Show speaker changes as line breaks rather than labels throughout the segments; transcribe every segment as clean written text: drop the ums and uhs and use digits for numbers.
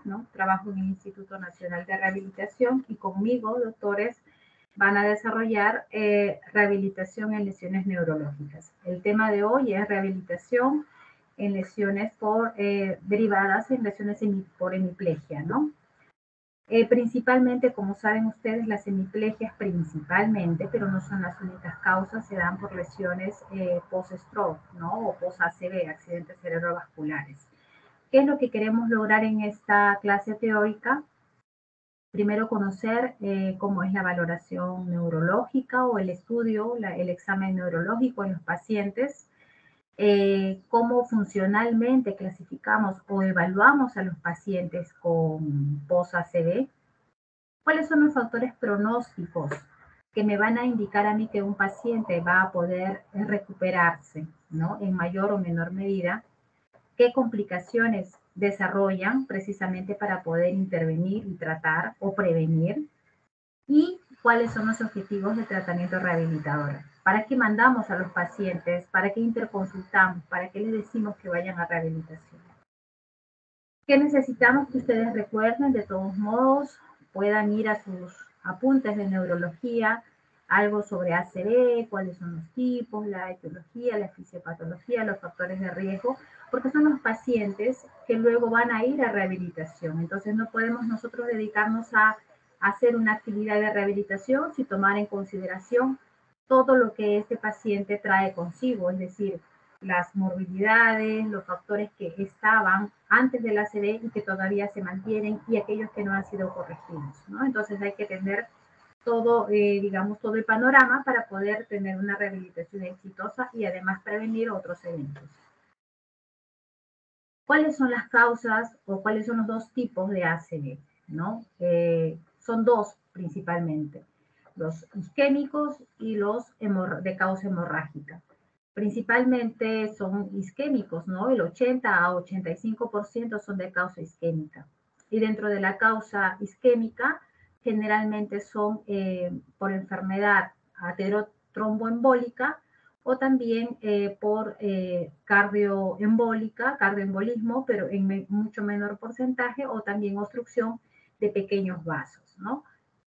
¿no? Trabajo en el Instituto Nacional de Rehabilitación y conmigo, doctores, van a desarrollar rehabilitación en lesiones neurológicas. El tema de hoy es rehabilitación en lesiones derivadas en lesiones por hemiplegia, ¿no? Principalmente, como saben ustedes, las hemiplegias principalmente, pero no son las únicas causas, se dan por lesiones post-stroke, ¿no? O post-ACV, accidentes cerebrovasculares. ¿Qué es lo que queremos lograr en esta clase teórica? Primero conocer cómo es la valoración neurológica o el estudio, el examen neurológico en los pacientes, cómo funcionalmente clasificamos o evaluamos a los pacientes con post-ACV, cuáles son los factores pronósticos que me van a indicar a mí que un paciente va a poder recuperarse, ¿no? En mayor o menor medida, qué complicaciones desarrollan precisamente para poder intervenir y tratar o prevenir, y cuáles son los objetivos de tratamiento rehabilitador. ¿Para qué mandamos a los pacientes? ¿Para qué interconsultamos? ¿Para qué les decimos que vayan a rehabilitación? ¿Qué necesitamos que ustedes recuerden? De todos modos, puedan ir a sus apuntes de neurología, algo sobre ACV, cuáles son los tipos, la etiología, la fisiopatología, los factores de riesgo, porque son los pacientes que luego van a ir a rehabilitación. Entonces no podemos nosotros dedicarnos a hacer una actividad de rehabilitación sin tomar en consideración todo lo que este paciente trae consigo, es decir, las morbilidades, los factores que estaban antes del ACV y que todavía se mantienen y aquellos que no han sido corregidos, ¿no? Entonces hay que tener todo, digamos, todo el panorama para poder tener una rehabilitación exitosa y además prevenir otros eventos. ¿Cuáles son las causas o cuáles son los dos tipos de ACV, ¿no? Son dos principalmente, los isquémicos y los de causa hemorrágica. Principalmente son isquémicos, ¿no? El 80 a 85% son de causa isquémica. Y dentro de la causa isquémica, generalmente son por enfermedad aterotromboembólica o también por cardioembolismo, pero en mucho menor porcentaje, o también obstrucción de pequeños vasos, ¿no?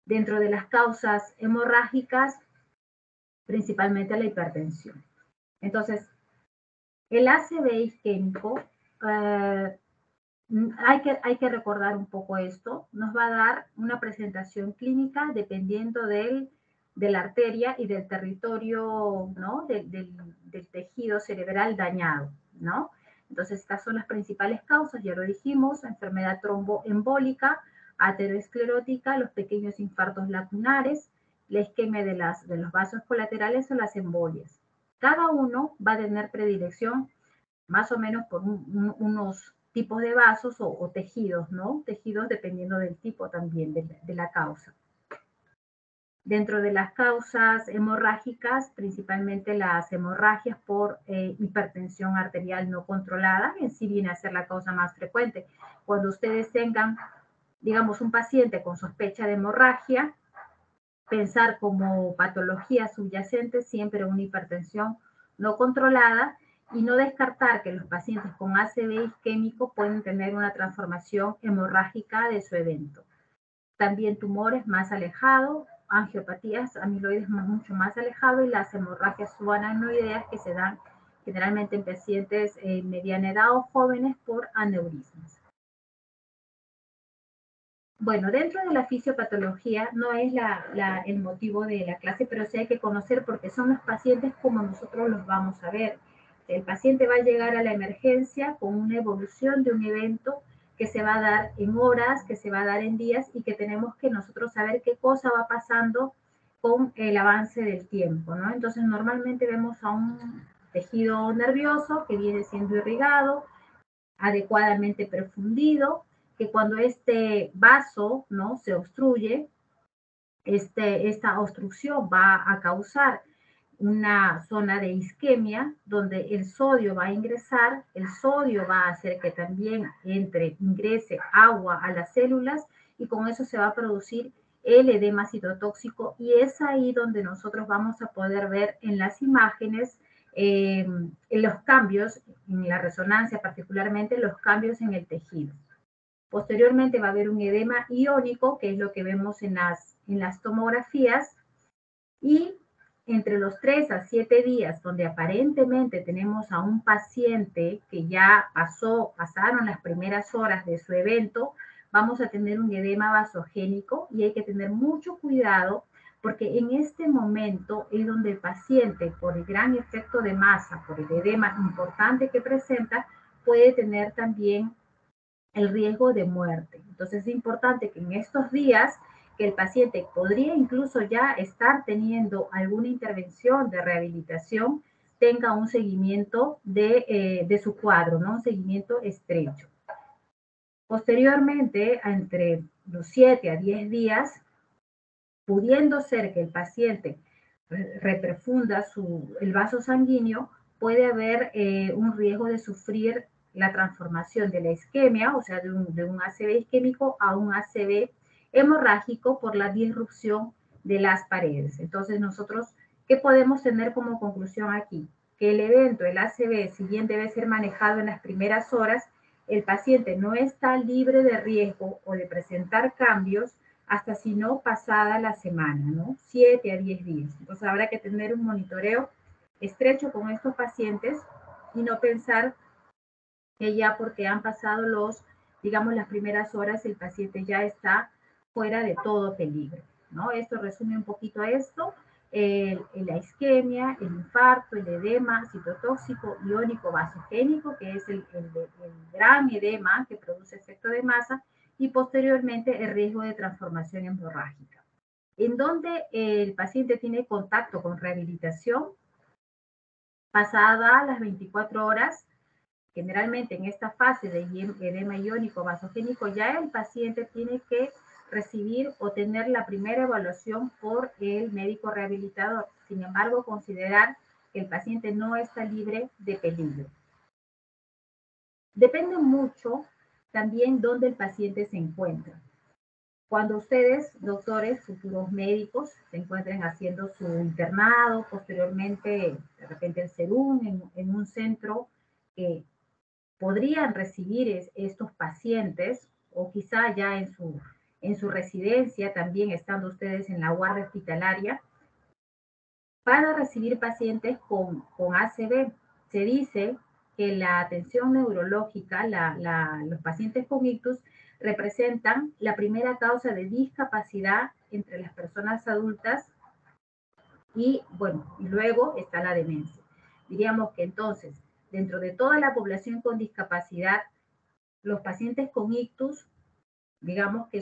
Dentro de las causas hemorrágicas, principalmente la hipertensión. Entonces, el ACV isquémico, hay que recordar un poco esto, nos va a dar una presentación clínica dependiendo de la arteria y del territorio, ¿no? Del tejido cerebral dañado, ¿no? Entonces, estas son las principales causas, ya lo dijimos: enfermedad tromboembólica, aterosclerótica, los pequeños infartos lacunares, la isquemia de los vasos colaterales o las embolias. Cada uno va a tener predilección más o menos por unos tipos de vasos o tejidos, ¿no? Tejidos dependiendo del tipo también de la causa. Dentro de las causas hemorrágicas, principalmente las hemorragias por hipertensión arterial no controlada, en sí viene a ser la causa más frecuente. Cuando ustedes tengan, digamos, un paciente con sospecha de hemorragia, pensar como patología subyacente siempre una hipertensión no controlada, y no descartar que los pacientes con ACV isquémico pueden tener una transformación hemorrágica de su evento. También tumores más alejados, angiopatías amiloides mucho más alejados, y las hemorragias subaracnoideas que se dan generalmente en pacientes mediana edad o jóvenes por aneurismas. Bueno, dentro de la fisiopatología no es el motivo de la clase, pero sí hay que conocer porque son los pacientes como nosotros los vamos a ver. El paciente va a llegar a la emergencia con una evolución de un evento que se va a dar en horas, que se va a dar en días, y que tenemos que nosotros saber qué cosa va pasando con el avance del tiempo, ¿no? Entonces, normalmente vemos a un tejido nervioso que viene siendo irrigado, adecuadamente perfundido, que cuando este vaso, ¿no?, se obstruye, esta obstrucción va a causar una zona de isquemia donde el sodio va a ingresar, el sodio va a hacer que también ingrese agua a las células, y con eso se va a producir el edema citotóxico, y es ahí donde nosotros vamos a poder ver en las imágenes los cambios, en la resonancia particularmente, los cambios en el tejido. Posteriormente va a haber un edema iónico, que es lo que vemos en las tomografías, y entre los 3 a 7 días, donde aparentemente tenemos a un paciente que ya pasaron las primeras horas de su evento, vamos a tener un edema vasogénico y hay que tener mucho cuidado porque en este momento es donde el paciente, por el gran efecto de masa, por el edema importante que presenta, puede tener también el riesgo de muerte. Entonces es importante que en estos días que el paciente podría incluso ya estar teniendo alguna intervención de rehabilitación, tenga un seguimiento de su cuadro, ¿no? Un seguimiento estrecho. Posteriormente, entre los 7 a 10 días, pudiendo ser que el paciente reperfunda el vaso sanguíneo, puede haber un riesgo de sufrir la transformación de la isquemia, o sea, de un ACV isquémico a un ACV hemorrágico por la disrupción de las paredes. Entonces, nosotros, ¿qué podemos tener como conclusión aquí? Que el evento, el ACV, si bien debe ser manejado en las primeras horas, el paciente no está libre de riesgo o de presentar cambios hasta si no pasada la semana, ¿no? 7 a 10 días. Entonces habrá que tener un monitoreo estrecho con estos pacientes y no pensar que ya porque han pasado digamos, las primeras horas, el paciente ya está fuera de todo peligro, ¿no? Esto resume un poquito esto. La isquemia, el infarto, el edema citotóxico iónico vasogénico, que es el gran edema que produce efecto de masa, y posteriormente el riesgo de transformación hemorrágica. En donde el paciente tiene contacto con rehabilitación, pasada las 24 horas, generalmente en esta fase de edema iónico vasogénico, ya el paciente tiene que recibir o tener la primera evaluación por el médico rehabilitador. Sin embargo, considerar que el paciente no está libre de peligro. Depende mucho también dónde el paciente se encuentra. Cuando ustedes, doctores, futuros médicos, se encuentren haciendo su internado, posteriormente, de repente el SERUM, en un centro que podrían recibir estos pacientes, o quizá ya en su residencia, también estando ustedes en la guardia hospitalaria, van a recibir pacientes con ACV. Se dice que la atención neurológica, los pacientes con ictus, representan la primera causa de discapacidad entre las personas adultas y, bueno, y luego está la demencia. Diríamos que entonces, dentro de toda la población con discapacidad, los pacientes con ictus, digamos que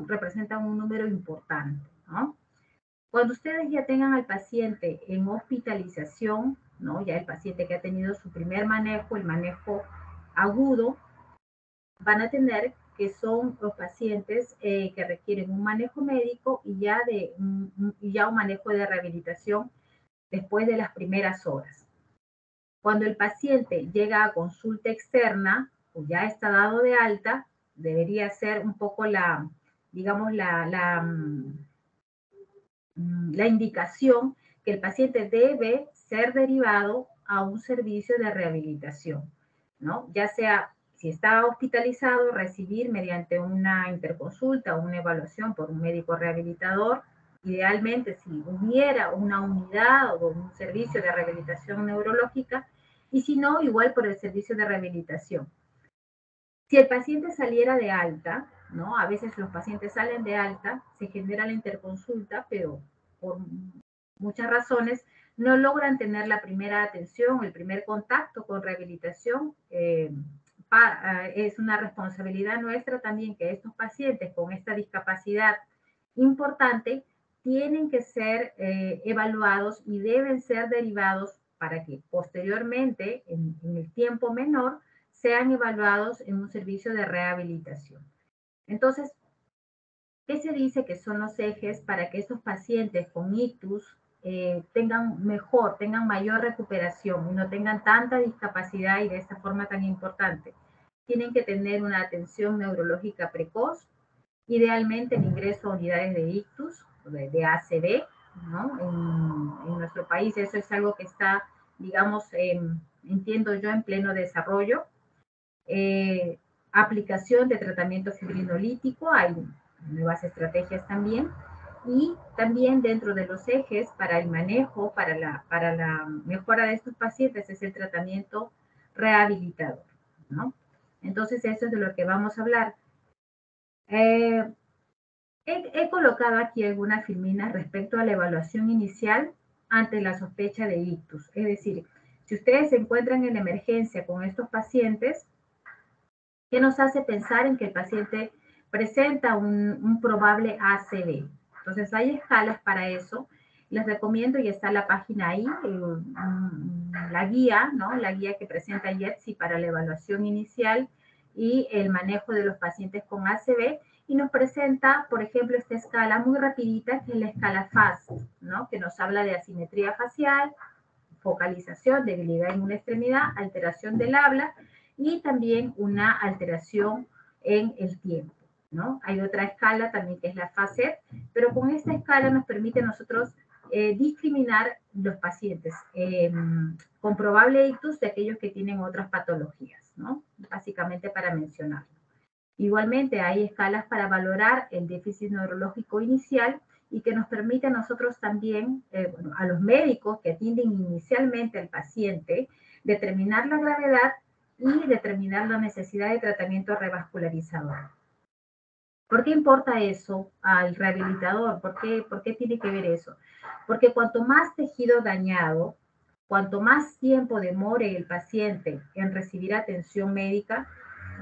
representan un número importante, ¿no? Cuando ustedes ya tengan al paciente en hospitalización, ¿no? Ya el paciente que ha tenido su primer manejo, el manejo agudo, van a tener que son los pacientes que requieren un manejo médico y ya un manejo de rehabilitación después de las primeras horas. Cuando el paciente llega a consulta externa o ya está dado de alta, debería ser un poco digamos, la indicación que el paciente debe ser derivado a un servicio de rehabilitación, ¿no? Ya sea, si está hospitalizado, recibir mediante una interconsulta o una evaluación por un médico rehabilitador, idealmente si hubiera una unidad o un servicio de rehabilitación neurológica, y si no, igual por el servicio de rehabilitación. Si el paciente saliera de alta, ¿no? A veces los pacientes salen de alta, se genera la interconsulta, pero por muchas razones no logran tener la primera atención, el primer contacto con rehabilitación. Es una responsabilidad nuestra también que estos pacientes con esta discapacidad importante tienen que ser evaluados y deben ser derivados para que posteriormente, en el tiempo menor, sean evaluados en un servicio de rehabilitación. Entonces, ¿qué se dice que son los ejes para que estos pacientes con ictus tengan mayor recuperación y no tengan tanta discapacidad y de esta forma tan importante? Tienen que tener una atención neurológica precoz, idealmente el ingreso a unidades de ictus, de ACV, ¿no? En nuestro país eso es algo que está, digamos, entiendo yo, en pleno desarrollo. aplicación de tratamiento fibrinolítico, hay nuevas estrategias también, y también dentro de los ejes para el manejo, para la mejora de estos pacientes es el tratamiento rehabilitador, ¿no? Entonces, eso es de lo que vamos a hablar. He colocado aquí algunas filminas respecto a la evaluación inicial ante la sospecha de ictus. Es decir, si ustedes se encuentran en emergencia con estos pacientes, ¿qué nos hace pensar en que el paciente presenta un probable ACV? Entonces, hay escalas para eso. Les recomiendo, y está la página ahí, la guía, ¿no? La guía que presenta IETSI para la evaluación inicial y el manejo de los pacientes con ACV, y nos presenta, por ejemplo, esta escala muy rapidita, que es la escala FAS, ¿no? Que nos habla de asimetría facial, focalización, debilidad en una extremidad, alteración del habla y también una alteración en el tiempo, ¿no? Hay otra escala también que es la FACET, pero con esta escala nos permite a nosotros discriminar los pacientes con probable ictus de aquellos que tienen otras patologías, ¿no? Básicamente para mencionarlo. Igualmente hay escalas para valorar el déficit neurológico inicial y que nos permite a nosotros también, bueno, a los médicos que atienden inicialmente al paciente, determinar la gravedad y determinar la necesidad de tratamiento revascularizador. ¿Por qué importa eso al rehabilitador? ¿Por qué tiene que ver eso? Porque cuanto más tejido dañado, cuanto más tiempo demore el paciente en recibir atención médica,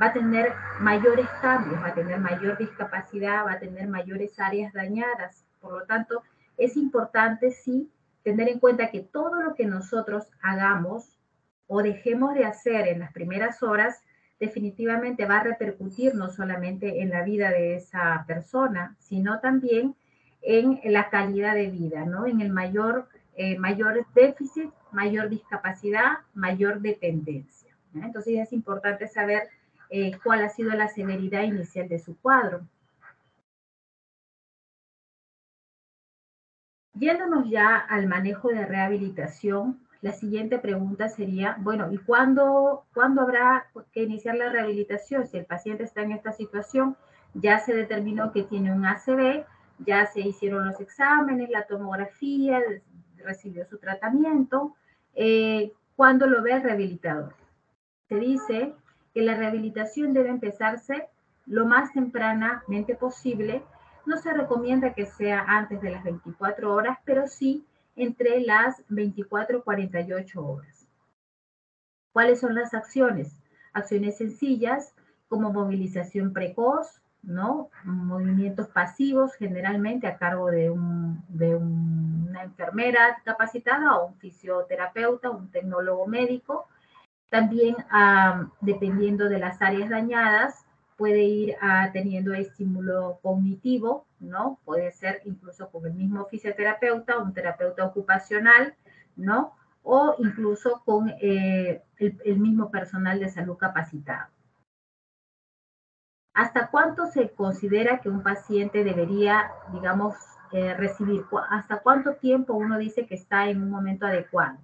va a tener mayores cambios, va a tener mayor discapacidad, va a tener mayores áreas dañadas. Por lo tanto, es importante sí tener en cuenta que todo lo que nosotros hagamos o dejemos de hacer en las primeras horas definitivamente va a repercutir no solamente en la vida de esa persona, sino también en la calidad de vida, ¿no? En el mayor déficit, mayor discapacidad, mayor dependencia, ¿no? Entonces es importante saber cuál ha sido la severidad inicial de su cuadro. Yéndonos ya al manejo de rehabilitación, la siguiente pregunta sería, bueno, ¿y cuándo habrá que iniciar la rehabilitación? Si el paciente está en esta situación, ya se determinó que tiene un ACV, ya se hicieron los exámenes, la tomografía, recibió su tratamiento, ¿cuándo lo ve el rehabilitador? Se dice que la rehabilitación debe empezarse lo más tempranamente posible. No se recomienda que sea antes de las 24 horas, pero sí entre las 24 y 48 horas. ¿Cuáles son las acciones? Acciones sencillas como movilización precoz, ¿no? Movimientos pasivos generalmente a cargo de una enfermera capacitada o un fisioterapeuta, un tecnólogo médico. También, dependiendo de las áreas dañadas, puede ir teniendo estímulo cognitivo, ¿no? Puede ser incluso con el mismo fisioterapeuta, un terapeuta ocupacional, ¿no? O incluso con el mismo personal de salud capacitado. ¿Hasta cuánto se considera que un paciente debería, digamos, recibir? ¿Hasta cuánto tiempo uno dice que está en un momento adecuado?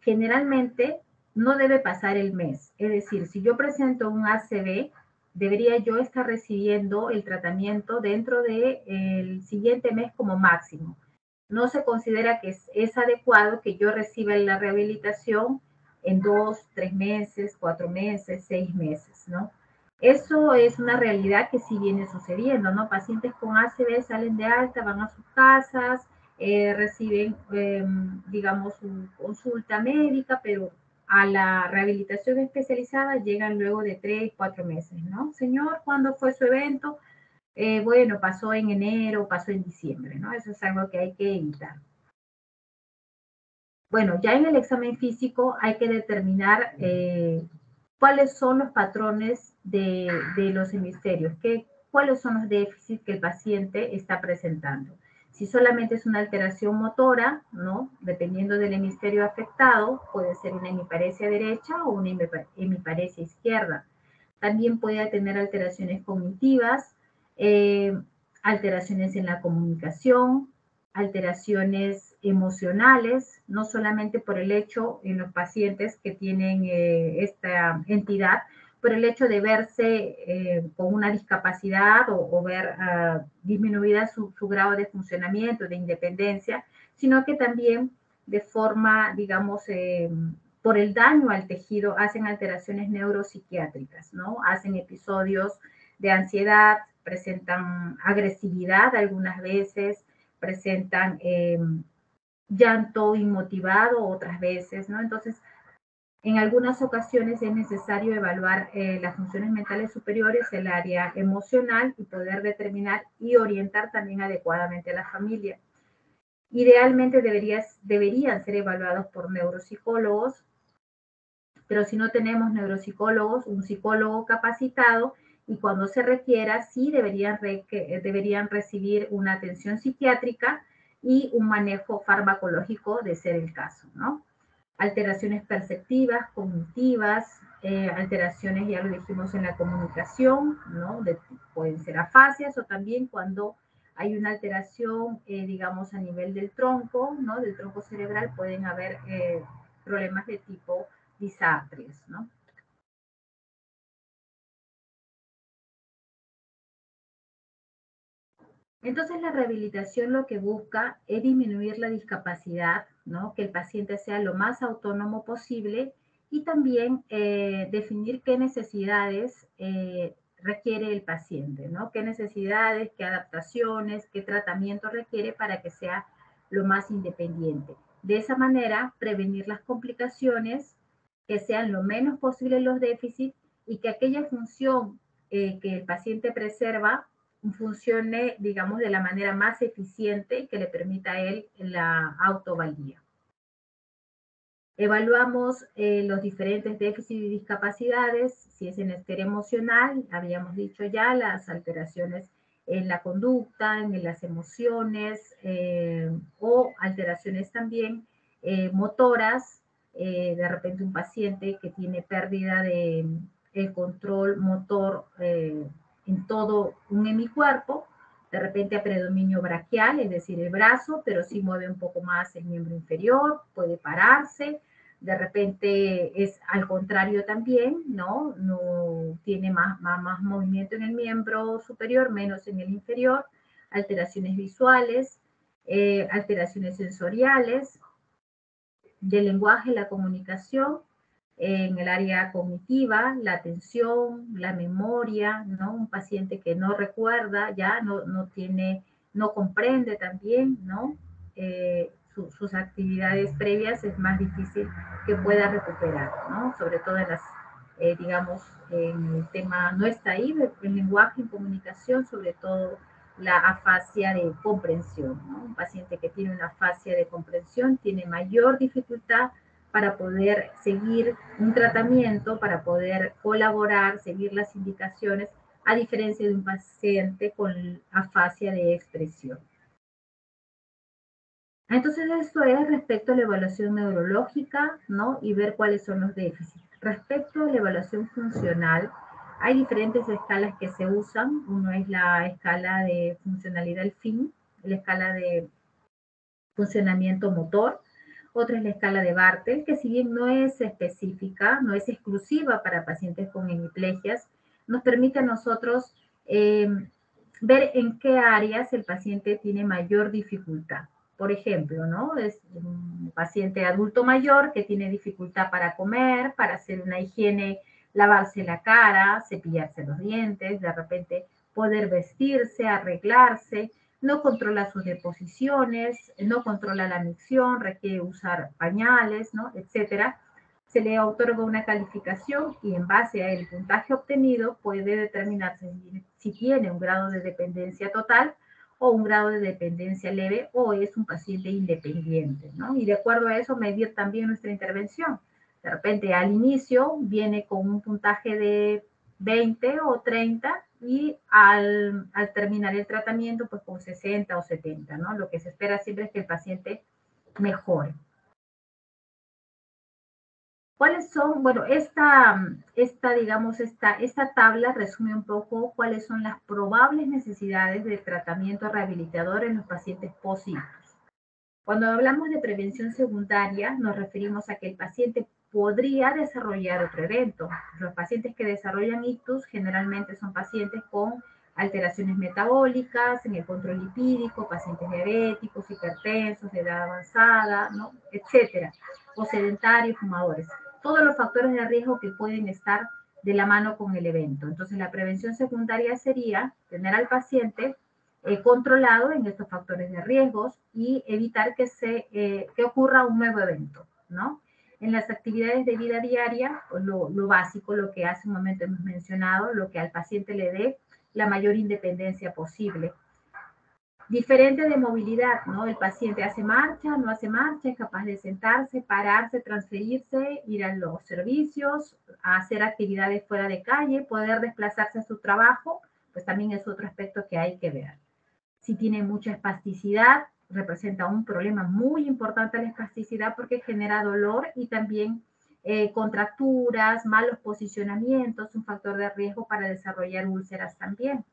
Generalmente no debe pasar el mes. Es decir, si yo presento un ACV, debería yo estar recibiendo el tratamiento dentro del siguiente mes como máximo. No se considera que es adecuado que yo reciba la rehabilitación en 2, 3 meses, 4 meses, 6 meses, ¿no? Eso es una realidad que sí viene sucediendo, ¿no? Pacientes con ACV salen de alta, van a sus casas, reciben, digamos, su consulta médica, pero a la rehabilitación especializada llegan luego de 3, 4 meses, ¿no? Señor, ¿cuándo fue su evento? Bueno, pasó en enero, pasó en diciembre, ¿no? Eso es algo que hay que evitar. Bueno, ya en el examen físico hay que determinar cuáles son los patrones de los hemisferios, cuáles son los déficits que el paciente está presentando. Si solamente es una alteración motora, ¿no? Dependiendo del hemisferio afectado, puede ser una hemiparesia derecha o una hemiparesia izquierda. También puede tener alteraciones cognitivas, alteraciones en la comunicación, alteraciones emocionales, no solamente por el hecho en los pacientes que tienen esta entidad, por el hecho de verse con una discapacidad o ver disminuida su grado de funcionamiento, de independencia, sino que también de forma, digamos, por el daño al tejido, hacen alteraciones neuropsiquiátricas, ¿no? Hacen episodios de ansiedad, presentan agresividad algunas veces, presentan llanto inmotivado otras veces, ¿no? Entonces, en algunas ocasiones es necesario evaluar las funciones mentales superiores, el área emocional y poder determinar y orientar también adecuadamente a la familia. Idealmente deberían ser evaluados por neuropsicólogos, pero si no tenemos neuropsicólogos, un psicólogo capacitado y cuando se requiera, sí deberían recibir una atención psiquiátrica y un manejo farmacológico de ser el caso, ¿no? Alteraciones perceptivas, cognitivas, alteraciones, ya lo dijimos, en la comunicación, ¿no? Pueden ser afasias o también cuando hay una alteración, digamos, a nivel del tronco, ¿no? Del tronco cerebral, pueden haber problemas de tipo disartrias, ¿no? Entonces la rehabilitación lo que busca es disminuir la discapacidad, ¿no? Que el paciente sea lo más autónomo posible y también definir qué necesidades requiere el paciente, ¿no? Qué necesidades, qué adaptaciones, qué tratamiento requiere para que sea lo más independiente. De esa manera, prevenir las complicaciones, que sean lo menos posible los déficits y que aquella función que el paciente preserva funcione, digamos, de la manera más eficiente que le permita a él la autovalía. Evaluamos los diferentes déficits y discapacidades, si es en la esfera emocional, habíamos dicho ya, las alteraciones en la conducta, en las emociones o alteraciones también motoras, de repente un paciente que tiene pérdida de el control motor en todo un hemicuerpo, de repente a predominio braquial, es decir, el brazo, pero sí mueve un poco más el miembro inferior, puede pararse, de repente es al contrario también, ¿no? No tiene más movimiento en el miembro superior, menos en el inferior, alteraciones visuales, alteraciones sensoriales, del lenguaje, la comunicación, en el área cognitiva, la atención, la memoria, ¿no? Un paciente que no recuerda, ya no tiene, no comprende también, ¿no? Sus actividades previas es más difícil que pueda recuperar, ¿no? Sobre todo en las, digamos, en el tema, no está ahí, el lenguaje en comunicación, sobre todo la afasia de comprensión, ¿no? Un paciente que tiene una afasia de comprensión tiene mayor dificultad para poder seguir un tratamiento, para poder colaborar, seguir las indicaciones, a diferencia de un paciente con afasia de expresión. Entonces, esto es respecto a la evaluación neurológica, ¿no? Y ver cuáles son los déficits. Respecto a la evaluación funcional, hay diferentes escalas que se usan. Uno es la escala de funcionalidad al fin, la escala de funcionamiento motor. Otra es la escala de Bartel, que si bien no es específica, no es exclusiva para pacientes con hemiplegias, nos permite a nosotros ver en qué áreas el paciente tiene mayor dificultad. Por ejemplo, ¿no? Es un paciente adulto mayor que tiene dificultad para comer, para hacer una higiene, lavarse la cara, cepillarse los dientes, de repente poder vestirse, arreglarse, no controla sus deposiciones, no controla la micción, requiere usar pañales, ¿no? Etcétera. Se le otorga una calificación y en base al puntaje obtenido puede determinarse si tiene un grado de dependencia total o un grado de dependencia leve o es un paciente independiente, ¿no? Y de acuerdo a eso medir también nuestra intervención. De repente al inicio viene con un puntaje de 20 o 30 y al terminar el tratamiento pues con 60 o 70, ¿no? Lo que se espera siempre es que el paciente mejore. ¿Cuáles son? Bueno, digamos, esta tabla resume un poco cuáles son las probables necesidades de tratamiento rehabilitador en los pacientes post-ictus. Cuando hablamos de prevención secundaria, nos referimos a que el paciente podría desarrollar otro evento. Los pacientes que desarrollan ictus generalmente son pacientes con alteraciones metabólicas, en el control lipídico, pacientes diabéticos, hipertensos, de edad avanzada, ¿no? Etcétera, o sedentarios, fumadores. Todos los factores de riesgo que pueden estar de la mano con el evento. Entonces, la prevención secundaria sería tener al paciente controlado en estos factores de riesgos y evitar que ocurra un nuevo evento, ¿no? En las actividades de vida diaria, pues lo básico, lo que hace un momento hemos mencionado, lo que al paciente le dé la mayor independencia posible. Diferente de movilidad, ¿no? El paciente hace marcha, no hace marcha, es capaz de sentarse, pararse, transferirse, ir a los servicios, a hacer actividades fuera de calle, poder desplazarse a su trabajo, pues también es otro aspecto que hay que ver. Si tiene mucha espasticidad, representa un problema muy importante la espasticidad porque genera dolor y también contracturas, malos posicionamientos, un factor de riesgo para desarrollar úlceras también.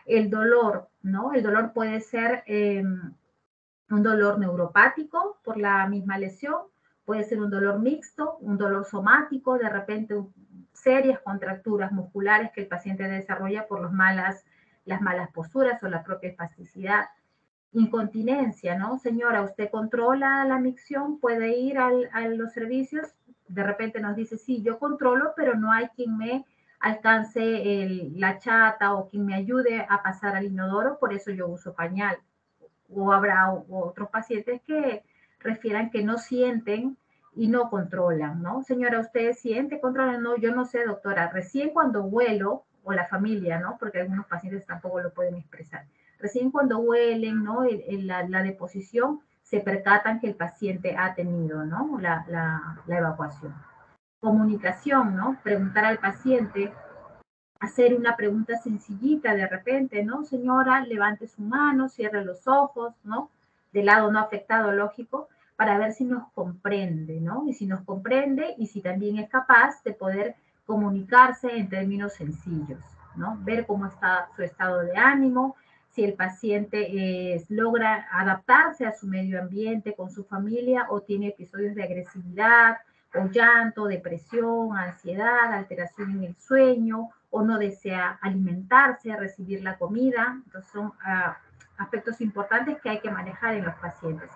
El dolor, ¿no? El dolor puede ser un dolor neuropático por la misma lesión, puede ser un dolor mixto, un dolor somático, de repente serias contracturas musculares que el paciente desarrolla por las malas posturas o la propia espasticidad. Incontinencia, ¿no? Señora, ¿usted controla la micción? ¿Puede ir a los servicios? De repente nos dice, sí, yo controlo, pero no hay quien me alcance la chata o quien me ayude a pasar al inodoro, por eso yo uso pañal. O habrá otros pacientes que refieran que no sienten y no controlan, ¿no? Señora, ¿usted siente, controla? No, yo no sé, doctora. Recién cuando huelo, o la familia, ¿no? Porque algunos pacientes tampoco lo pueden expresar. Recién cuando huelen, ¿no? La deposición, se percatan que el paciente ha tenido, ¿no? La evacuación. Comunicación, ¿no? Preguntar al paciente, hacer una pregunta sencillita de repente, ¿no? Señora, levante su mano, cierre los ojos, ¿no? Del lado no afectado, lógico, para ver si nos comprende, ¿no? Y si nos comprende y si también es capaz de poder comunicarse en términos sencillos, ¿no? Ver cómo está su estado de ánimo, si el paciente logra adaptarse a su medio ambiente con su familia o tiene episodios de agresividad o llanto, depresión, ansiedad, alteración en el sueño o no desea alimentarse, recibir la comida. Entonces son aspectos importantes que hay que manejar en los pacientes.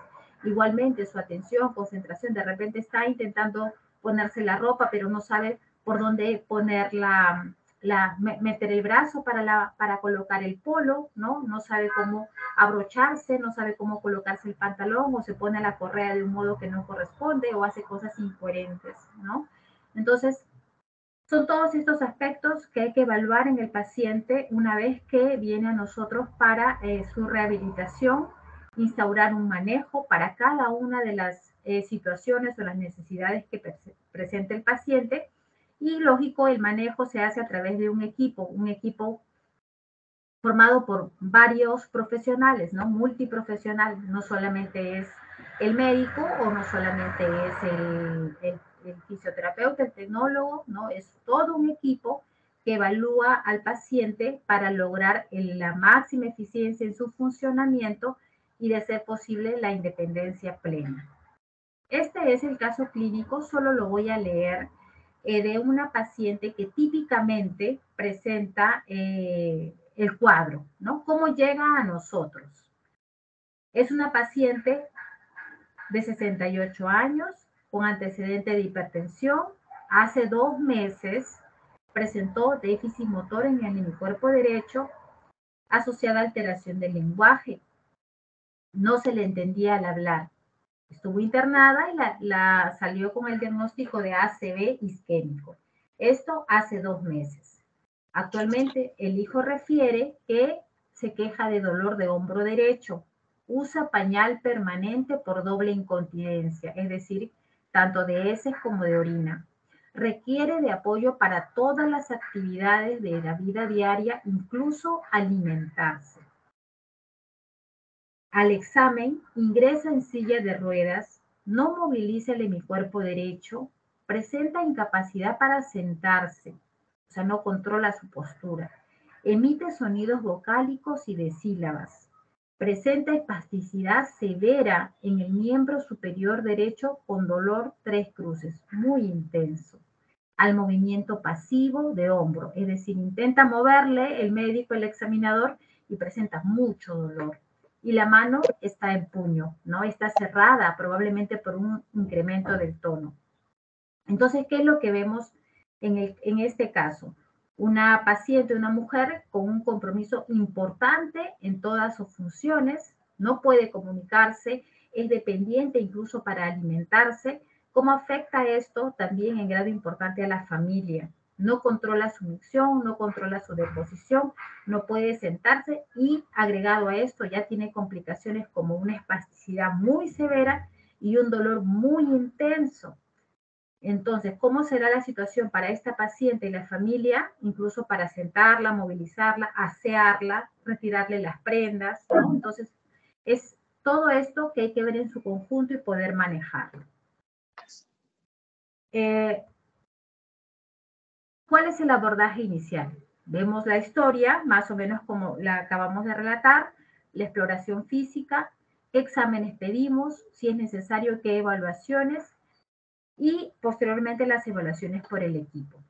Igualmente su atención, concentración, de repente está intentando ponerse la ropa, pero no sabe por dónde poner meter el brazo para colocar el polo, ¿no? No sabe cómo abrocharse, no sabe cómo colocarse el pantalón o se pone la correa de un modo que no corresponde o hace cosas incoherentes, ¿no? Entonces, son todos estos aspectos que hay que evaluar en el paciente una vez que viene a nosotros para su rehabilitación, instaurar un manejo para cada una de las situaciones o las necesidades que presenta el paciente. Y lógico, el manejo se hace a través de un equipo formado por varios profesionales, ¿no? Multiprofesional, no solamente es el médico o no solamente es el fisioterapeuta, el tecnólogo, ¿no? Es todo un equipo que evalúa al paciente para lograr la máxima eficiencia en su funcionamiento y de ser posible la independencia plena. Este es el caso clínico, solo lo voy a leer, de una paciente que típicamente presenta el cuadro, ¿no? ¿Cómo llega a nosotros? Es una paciente de 68 años con antecedente de hipertensión. Hace 2 meses presentó déficit motor en el hemicuerpo derecho asociada a alteración del lenguaje. No se le entendía al hablar. Estuvo internada y salió con el diagnóstico de ACV isquémico. Esto hace 2 meses. Actualmente el hijo refiere que se queja de dolor de hombro derecho. Usa pañal permanente por doble incontinencia, es decir, tanto de heces como de orina. Requiere de apoyo para todas las actividades de la vida diaria, incluso alimentarse. Al examen, ingresa en silla de ruedas, no moviliza el hemicuerpo derecho, presenta incapacidad para sentarse, o sea, no controla su postura, emite sonidos vocálicos y de sílabas, Presenta espasticidad severa en el miembro superior derecho con dolor 3 cruces, muy intenso, al movimiento pasivo de hombro. Es decir, intenta moverle el médico, el examinador, y presenta mucho dolor. Y la mano está en puño, ¿no? Está cerrada, probablemente por un incremento del tono. Entonces, ¿qué es lo que vemos en este caso? Una paciente, una mujer con un compromiso importante en todas sus funciones, no puede comunicarse, es dependiente incluso para alimentarse. ¿Cómo afecta esto también en grado importante a la familia? No controla su micción, no controla su deposición, no puede sentarse y agregado a esto ya tiene complicaciones como una espasticidad muy severa y un dolor muy intenso. Entonces, ¿cómo será la situación para esta paciente y la familia? Incluso para sentarla, movilizarla, asearla, retirarle las prendas, ¿no? Entonces, es todo esto que hay que ver en su conjunto y poder manejarlo. ¿Cuál es el abordaje inicial? Vemos la historia, más o menos como la acabamos de relatar, la exploración física, exámenes pedimos, si es necesario, qué evaluaciones, y posteriormente las evaluaciones por el equipo.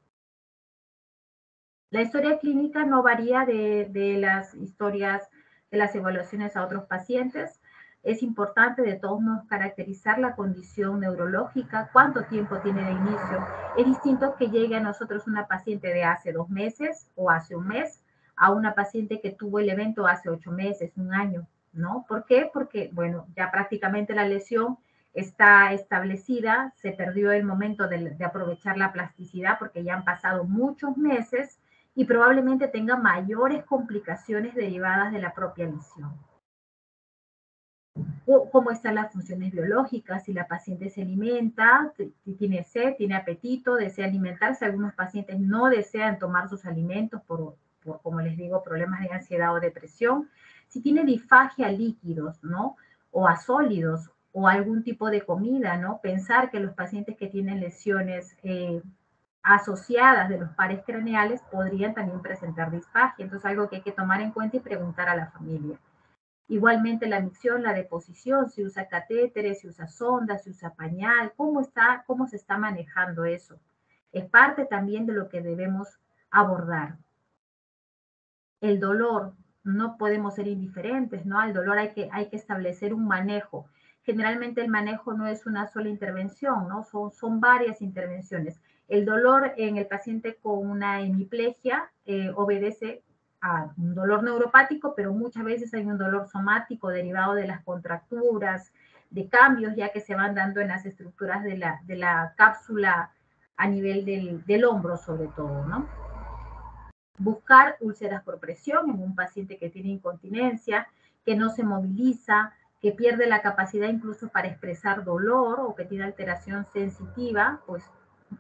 La historia clínica no varía de las historias, de las evaluaciones a otros pacientes. Es importante de todos modos caracterizar la condición neurológica, cuánto tiempo tiene de inicio. Es distinto que llegue a nosotros una paciente de hace 2 meses o hace un mes a una paciente que tuvo el evento hace 8 meses, un año, ¿no? ¿Por qué? Porque, bueno, ya prácticamente la lesión está establecida, se perdió el momento de aprovechar la plasticidad porque ya han pasado muchos meses y probablemente tenga mayores complicaciones derivadas de la propia lesión. ¿Cómo están las funciones biológicas? Si la paciente se alimenta, si tiene sed, tiene apetito, desea alimentarse. Algunos pacientes no desean tomar sus alimentos por, como les digo, problemas de ansiedad o depresión. Si tiene disfagia a líquidos, ¿no? O a sólidos, o algún tipo de comida, ¿no? Pensar que los pacientes que tienen lesiones asociadas de los pares craneales podrían también presentar disfagia. Entonces, algo que hay que tomar en cuenta y preguntar a la familia. Igualmente la micción, la deposición, si usa catéteres, si usa sondas, si usa pañal, cómo se está manejando eso. Es parte también de lo que debemos abordar. El dolor, no podemos ser indiferentes, ¿no? Al dolor hay que establecer un manejo. Generalmente el manejo no es una sola intervención, ¿no? Son varias intervenciones. El dolor en el paciente con una hemiplegia obedece a un dolor neuropático, pero muchas veces hay un dolor somático derivado de las contracturas, de cambios ya que se van dando en las estructuras de la cápsula a nivel del hombro sobre todo, ¿no? Buscar úlceras por presión en un paciente que tiene incontinencia, que no se moviliza, que pierde la capacidad incluso para expresar dolor o que tiene alteración sensitiva, pues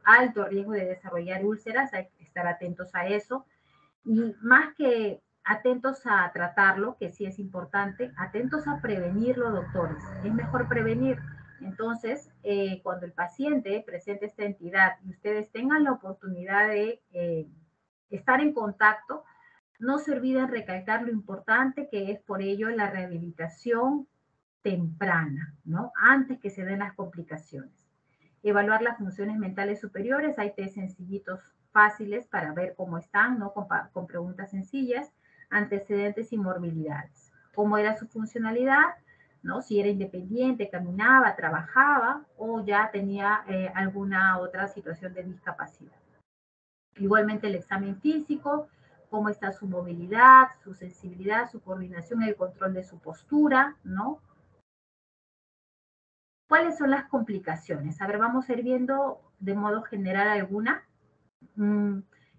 alto riesgo de desarrollar úlceras, hay que estar atentos a eso. Y más que atentos a tratarlo, que sí es importante, atentos a prevenirlo, doctores. Es mejor prevenir. Entonces, cuando el paciente presente esta entidad y ustedes tengan la oportunidad de estar en contacto, no se olviden recalcar lo importante que es por ello la rehabilitación temprana, ¿no? Antes que se den las complicaciones. Evaluar las funciones mentales superiores, hay test sencillitos fáciles para ver cómo están, ¿no? Con preguntas sencillas, antecedentes y morbilidades. ¿Cómo era su funcionalidad? ¿No? Si era independiente, caminaba, trabajaba o ya tenía alguna otra situación de discapacidad. Igualmente el examen físico, cómo está su movilidad, su sensibilidad, su coordinación, el control de su postura, ¿no? ¿Cuáles son las complicaciones? A ver, vamos a ir viendo de modo general alguna.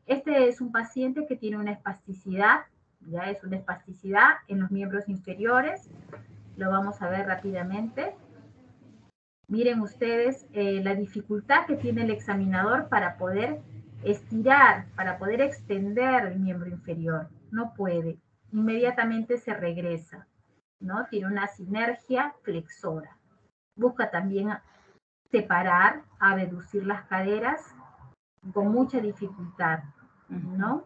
Este es un paciente que tiene una espasticidad, ya es una espasticidad en los miembros inferiores. Lo vamos a ver rápidamente. Miren ustedes la dificultad que tiene el examinador para poder estirar, para poder extender el miembro inferior. No puede. Inmediatamente se regresa, ¿no? Tiene una sinergia flexora. Busca también separar, a reducir las caderas con mucha dificultad, ¿no?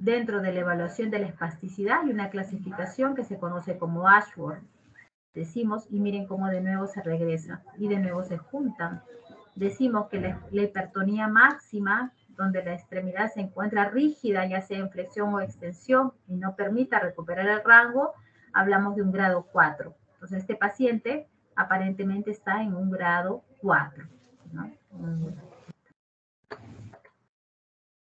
Dentro de la evaluación de la espasticidad hay una clasificación que se conoce como Ashworth. Decimos, y miren cómo de nuevo se regresa y de nuevo se juntan. Decimos que la hipertonía máxima, donde la extremidad se encuentra rígida, ya sea en flexión o extensión, y no permita recuperar el rango, hablamos de un grado 4. Entonces, este paciente aparentemente está en un grado 4, ¿no?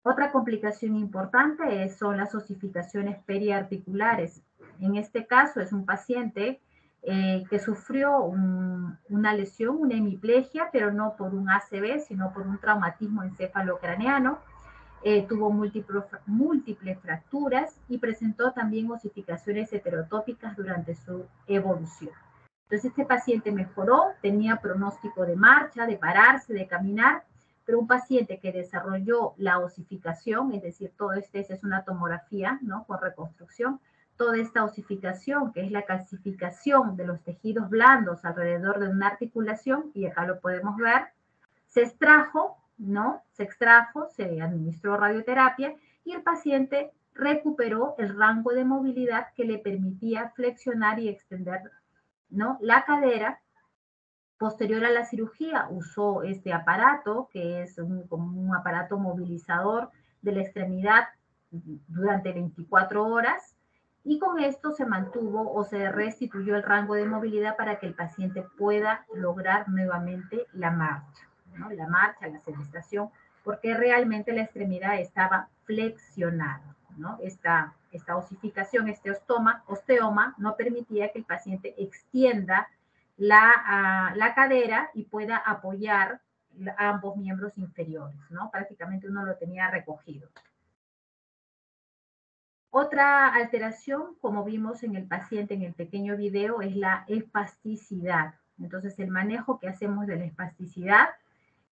Otra complicación importante son las osificaciones periarticulares. En este caso es un paciente que sufrió una lesión, una hemiplegia, pero no por un ACV, sino por un traumatismo encefalocraneano. Tuvo múltiples fracturas y presentó también osificaciones heterotópicas durante su evolución. Entonces este paciente mejoró, tenía pronóstico de marcha, de pararse, de caminar, pero un paciente que desarrolló la osificación, es decir, todo es una tomografía, ¿no? Con reconstrucción, toda esta osificación, que es la calcificación de los tejidos blandos alrededor de una articulación, y acá lo podemos ver, se extrajo, ¿no? Se extrajo, se administró radioterapia y el paciente recuperó el rango de movilidad que le permitía flexionar y extender, ¿no? La cadera. Posterior a la cirugía usó este aparato, que es como un aparato movilizador de la extremidad durante 24 horas, y con esto se mantuvo o se restituyó el rango de movilidad para que el paciente pueda lograr nuevamente la marcha, ¿no? La marcha, la sedestación, porque realmente la extremidad estaba flexionada, ¿no? Esta osificación, este osteoma, no permitía que el paciente extienda la cadera y pueda apoyar a ambos miembros inferiores, ¿no? Prácticamente uno lo tenía recogido. Otra alteración, como vimos en el paciente en el pequeño video, es la espasticidad. Entonces, el manejo que hacemos de la espasticidad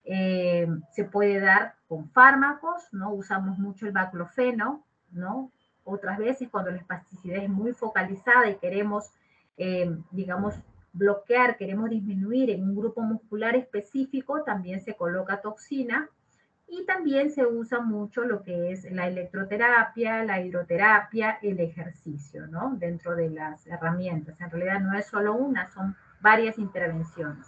se puede dar con fármacos, ¿no? Usamos mucho el baclofeno, ¿no? Otras veces, cuando la espasticidad es muy focalizada y queremos, digamos, bloquear, queremos disminuir en un grupo muscular específico, también se coloca toxina. Y también se usa mucho lo que es la electroterapia, la hidroterapia, el ejercicio, ¿no? Dentro de las herramientas. En realidad no es solo una, son varias intervenciones.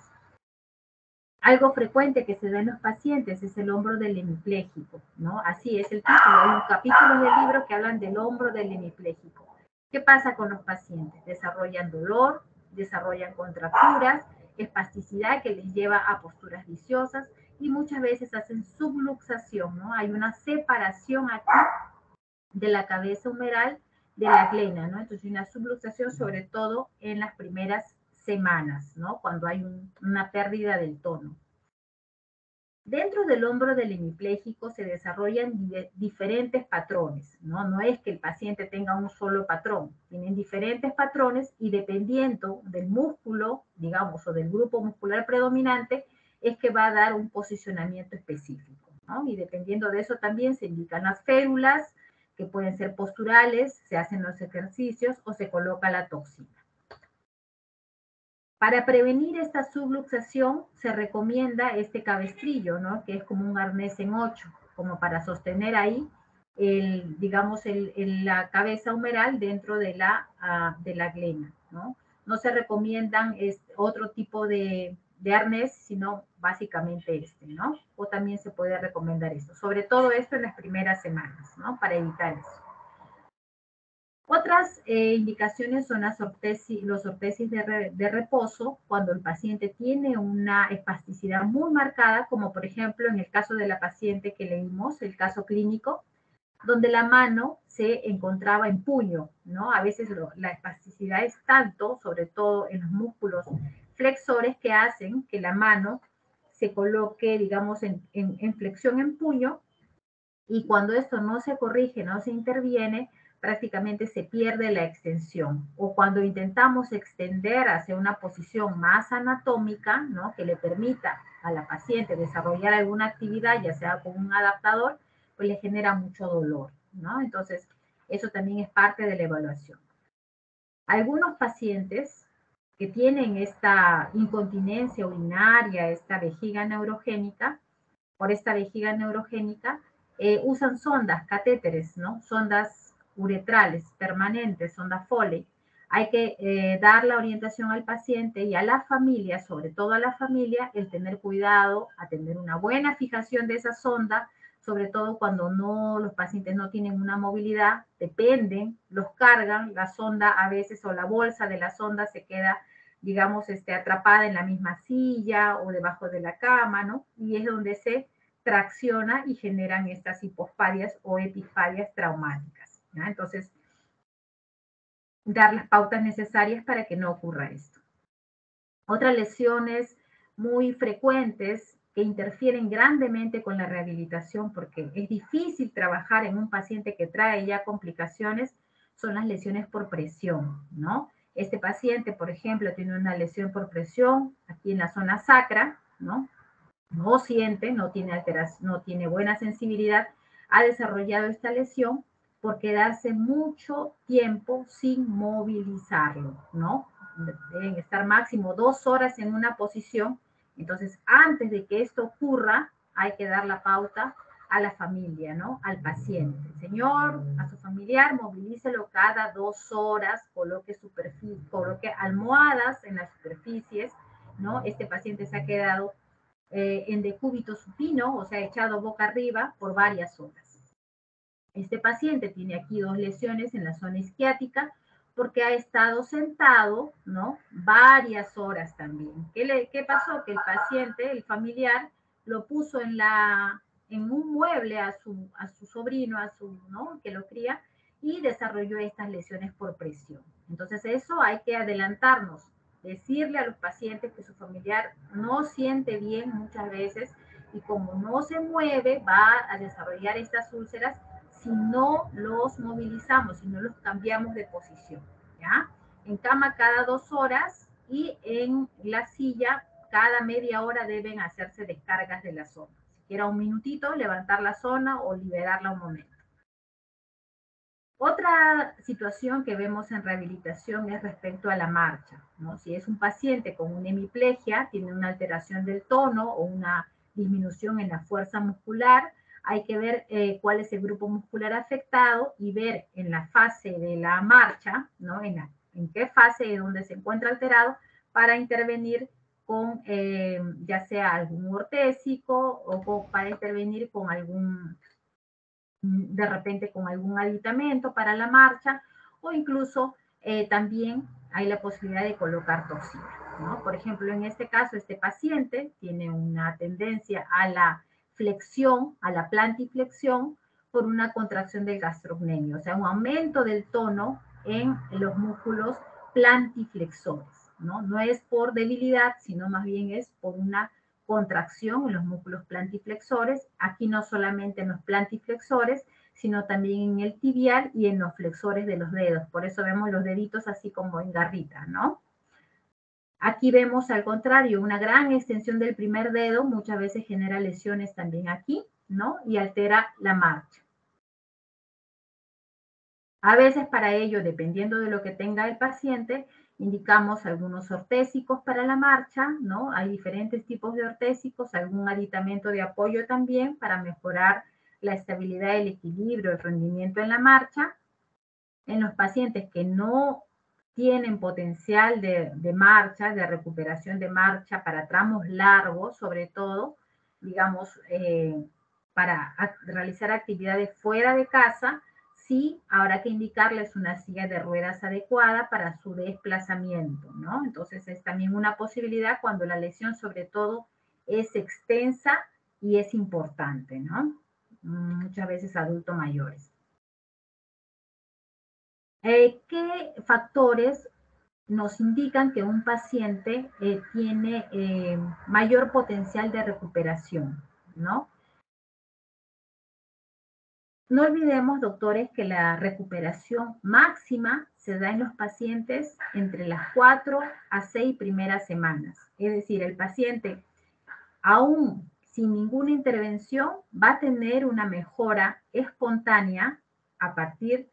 Algo frecuente que se da en los pacientes es el hombro del hemipléjico, ¿no? Así es el título. Hay un capítulo del libro que hablan del hombro del hemipléjico. ¿Qué pasa con los pacientes? Desarrollan dolor, desarrollan contracturas, espasticidad que les lleva a posturas viciosas y muchas veces hacen subluxación, ¿no? Hay una separación aquí de la cabeza humeral de la glena, ¿no? Entonces una subluxación sobre todo en las primeras semanas, ¿no? Cuando hay una pérdida del tono. Dentro del hombro del hemipléjico se desarrollan diferentes patrones, ¿no? No es que el paciente tenga un solo patrón, tienen diferentes patrones y dependiendo del músculo, digamos, o del grupo muscular predominante, es que va a dar un posicionamiento específico, ¿no? Y dependiendo de eso también se indican las férulas, que pueden ser posturales, se hacen los ejercicios o se coloca la toxina. Para prevenir esta subluxación se recomienda este cabestrillo, ¿no? Que es como un arnés en 8, como para sostener ahí, digamos, la cabeza humeral dentro de la glena, ¿no? No se recomiendan otro tipo de arnés, sino básicamente este, ¿no? O también se puede recomendar esto, sobre todo esto en las primeras semanas, ¿no? Para evitar eso. Otras indicaciones son los ortesis de reposo, cuando el paciente tiene una espasticidad muy marcada, como por ejemplo en el caso de la paciente que leímos, el caso clínico, donde la mano se encontraba en puño, ¿no? A veces la espasticidad es tanto, sobre todo en los músculos flexores, que hacen que la mano se coloque, digamos, en flexión en puño, y cuando esto no se corrige, no se interviene, prácticamente se pierde la extensión. O cuando intentamos extender hacia una posición más anatómica, ¿no? Que le permita a la paciente desarrollar alguna actividad, ya sea con un adaptador, pues le genera mucho dolor, ¿no? Entonces, eso también es parte de la evaluación. Algunos pacientes que tienen esta incontinencia urinaria, esta vejiga neurogénica, por esta vejiga neurogénica, usan sondas, catéteres, ¿no? Sondas uretrales permanentes, sonda Foley. Hay que dar la orientación al paciente y a la familia, sobre todo a la familia, el tener cuidado, a tener una buena fijación de esa sonda, sobre todo cuando los pacientes no tienen una movilidad, dependen, los cargan, la sonda a veces o la bolsa de la sonda se queda, digamos, atrapada en la misma silla o debajo de la cama, ¿no? Y es donde se tracciona y generan estas hipospadias o epispadias traumáticas, ¿ya? Entonces, dar las pautas necesarias para que no ocurra esto. Otras lesiones muy frecuentes que interfieren grandemente con la rehabilitación, porque es difícil trabajar en un paciente que trae ya complicaciones, son las lesiones por presión, ¿no? Este paciente, por ejemplo, tiene una lesión por presión aquí en la zona sacra, ¿no? No siente, no tiene alteración, no tiene buena sensibilidad, ha desarrollado esta lesión por quedarse mucho tiempo sin movilizarlo, ¿no? Deben estar máximo 2 horas en una posición. Entonces, antes de que esto ocurra, hay que dar la pauta a la familia, ¿no? Al paciente. Señor, a su familiar, movilícelo cada 2 horas, coloque almohadas en las superficies, ¿no? Este paciente se ha quedado en decúbito supino, o sea, echado boca arriba por varias horas. Este paciente tiene aquí 2 lesiones en la zona isquiática porque ha estado sentado, ¿no? Varias horas también. ¿Qué pasó? Que el paciente, el familiar, lo puso en un mueble a su sobrino, ¿no? Que lo cría, y desarrolló estas lesiones por presión. Entonces, eso hay que adelantarnos, decirle a los pacientes que su familiar no siente bien muchas veces y como no se mueve, va a desarrollar estas úlceras si no los movilizamos, si no los cambiamos de posición, ¿ya? En cama cada 2 horas y en la silla cada media hora deben hacerse descargas de la zona. Si quiera un minutito, levantar la zona o liberarla un momento. Otra situación que vemos en rehabilitación es respecto a la marcha, ¿no? Si es un paciente con una hemiplegia, tiene una alteración del tono o una disminución en la fuerza muscular, hay que ver cuál es el grupo muscular afectado y ver en la fase de la marcha, ¿no? En qué fase es donde se encuentra alterado para intervenir con ya sea algún ortésico o para intervenir con de repente con algún aditamento para la marcha o incluso también hay la posibilidad de colocar torsina, ¿no? Por ejemplo, en este caso, este paciente tiene una tendencia a la flexión, a la plantiflexión, por una contracción del gastrocnemio, o sea, un aumento del tono en los músculos plantiflexores, ¿no? No es por debilidad, sino más bien es por una contracción en los músculos plantiflexores, aquí no solamente en los plantiflexores, sino también en el tibial y en los flexores de los dedos. Por eso vemos los deditos así como en garrita, ¿no? Aquí vemos al contrario, una gran extensión del primer dedo, muchas veces genera lesiones también aquí, ¿no? Y altera la marcha. A veces para ello, dependiendo de lo que tenga el paciente, indicamos algunos ortésicos para la marcha, ¿no? Hay diferentes tipos de ortésicos, algún aditamento de apoyo también para mejorar la estabilidad, el equilibrio, el rendimiento en la marcha. En los pacientes que no tienen potencial de marcha, de recuperación de marcha para tramos largos, sobre todo, digamos, para realizar actividades fuera de casa, sí habrá que indicarles una silla de ruedas adecuada para su desplazamiento, ¿no? Entonces es también una posibilidad cuando la lesión sobre todo es extensa y es importante, ¿no? Muchas veces adultos mayores. ¿Qué factores nos indican que un paciente tiene mayor potencial de recuperación, ¿no? No olvidemos, doctores, que la recuperación máxima se da en los pacientes entre las 4 a 6 primeras semanas. Es decir, el paciente, aún sin ninguna intervención, va a tener una mejora espontánea a partir,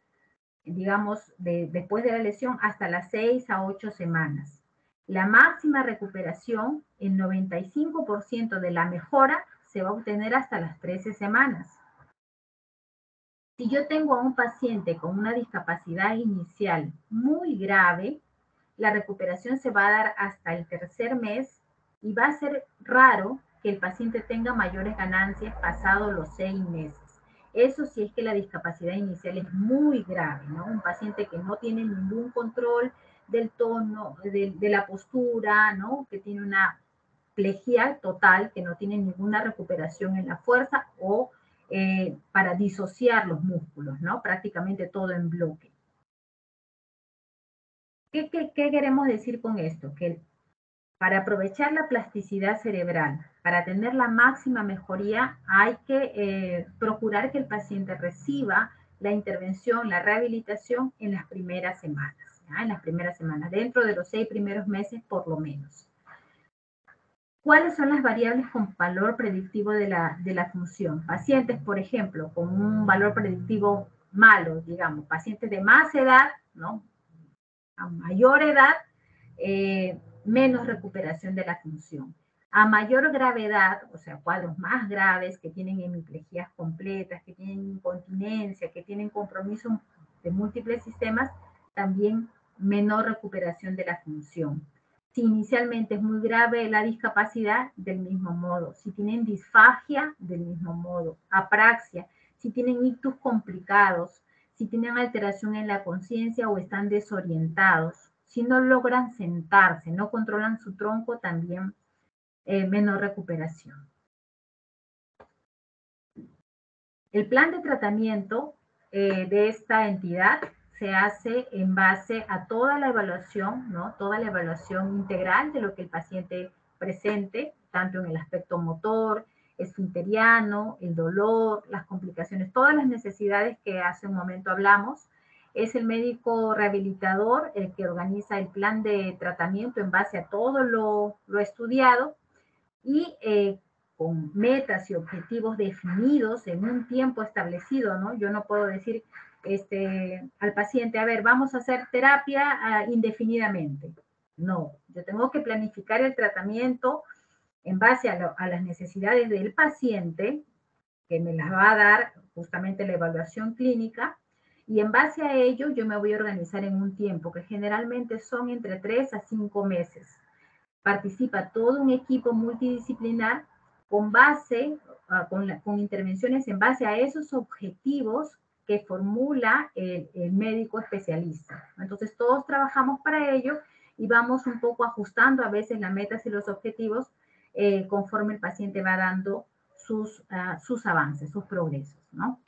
digamos, después de la lesión hasta las 6 a 8 semanas. La máxima recuperación, el 95% de la mejora, se va a obtener hasta las 13 semanas. Si yo tengo a un paciente con una discapacidad inicial muy grave, la recuperación se va a dar hasta el tercer mes y va a ser raro que el paciente tenga mayores ganancias pasados los 6 meses. Eso sí es que la discapacidad inicial es muy grave, ¿no? Un paciente que no tiene ningún control del tono, de la postura, ¿no? Que tiene una plejía total, que no tiene ninguna recuperación en la fuerza o para disociar los músculos, ¿no? Prácticamente todo en bloque. ¿Qué queremos decir con esto? Que para aprovechar la plasticidad cerebral, para tener la máxima mejoría, hay que procurar que el paciente reciba la intervención, la rehabilitación en las primeras semanas, ¿ya? En las primeras semanas, dentro de los 6 primeros meses por lo menos. ¿Cuáles son las variables con valor predictivo de la función? Pacientes, por ejemplo, con un valor predictivo malo, digamos, pacientes de más edad, ¿no? A mayor edad, menos recuperación de la función. A mayor gravedad, o sea, cuadros más graves que tienen hemiplejías completas, que tienen incontinencia, que tienen compromiso de múltiples sistemas, también menor recuperación de la función. Si inicialmente es muy grave la discapacidad, del mismo modo. Si tienen disfagia, del mismo modo. Apraxia, si tienen ictus complicados, si tienen alteración en la conciencia o están desorientados, si no logran sentarse, no controlan su tronco, también menor recuperación. El plan de tratamiento de esta entidad se hace en base a toda la evaluación, ¿no? Toda la evaluación integral de lo que el paciente presente, tanto en el aspecto motor, esfinteriano, el dolor, las complicaciones, todas las necesidades que hace un momento hablamos. Es el médico rehabilitador el que organiza el plan de tratamiento en base a todo lo estudiado y con metas y objetivos definidos en un tiempo establecido, ¿no? Yo no puedo decir al paciente, a ver, vamos a hacer terapia indefinidamente. No, yo tengo que planificar el tratamiento en base a las necesidades del paciente, que me las va a dar justamente la evaluación clínica, y en base a ello yo me voy a organizar en un tiempo, que generalmente son entre 3 a 5 meses. Participa todo un equipo multidisciplinar con base, con intervenciones en base a esos objetivos que formula el médico especialista. Entonces todos trabajamos para ello y vamos un poco ajustando a veces las metas y los objetivos conforme el paciente va dando sus avances, sus progresos, ¿no?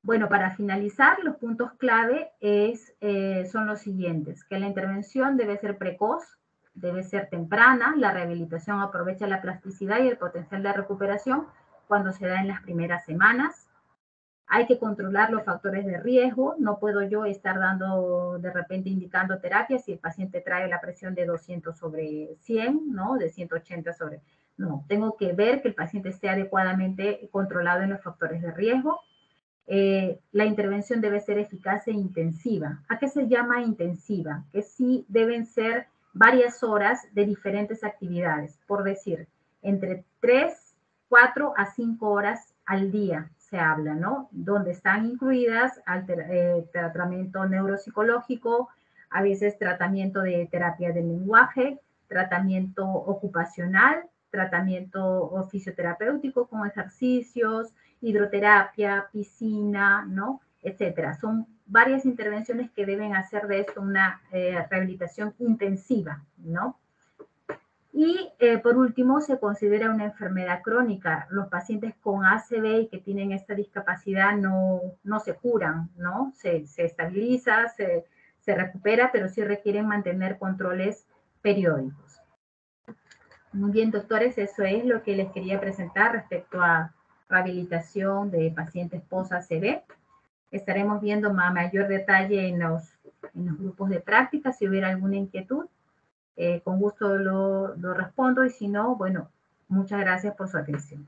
Bueno, para finalizar, los puntos clave son los siguientes, que la intervención debe ser precoz, debe ser temprana, la rehabilitación aprovecha la plasticidad y el potencial de recuperación cuando se da en las primeras semanas. Hay que controlar los factores de riesgo, no puedo yo estar dando, de repente indicando terapia si el paciente trae la presión de 200 sobre 100, ¿no? De 180 sobre... No, tengo que ver que el paciente esté adecuadamente controlado en los factores de riesgo. La intervención debe ser eficaz e intensiva. ¿A qué se llama intensiva? Que sí deben ser varias horas de diferentes actividades, por decir, entre 3, 4 a 5 horas al día se habla, ¿no? Donde están incluidas tratamiento neuropsicológico, a veces tratamiento de terapia del lenguaje, tratamiento ocupacional, tratamiento fisioterapéutico con ejercicios, hidroterapia, piscina, ¿no? Etcétera. Son varias intervenciones que deben hacer de esto una rehabilitación intensiva, ¿no? Y por último, se considera una enfermedad crónica. Los pacientes con ACV y que tienen esta discapacidad no se curan, ¿no? Se estabiliza, se recupera, pero sí requieren mantener controles periódicos. Muy bien, doctores, eso es lo que les quería presentar respecto a rehabilitación de pacientes post-ACV. Estaremos viendo mayor detalle en los grupos de práctica. Si hubiera alguna inquietud, con gusto lo respondo y si no, bueno, muchas gracias por su atención.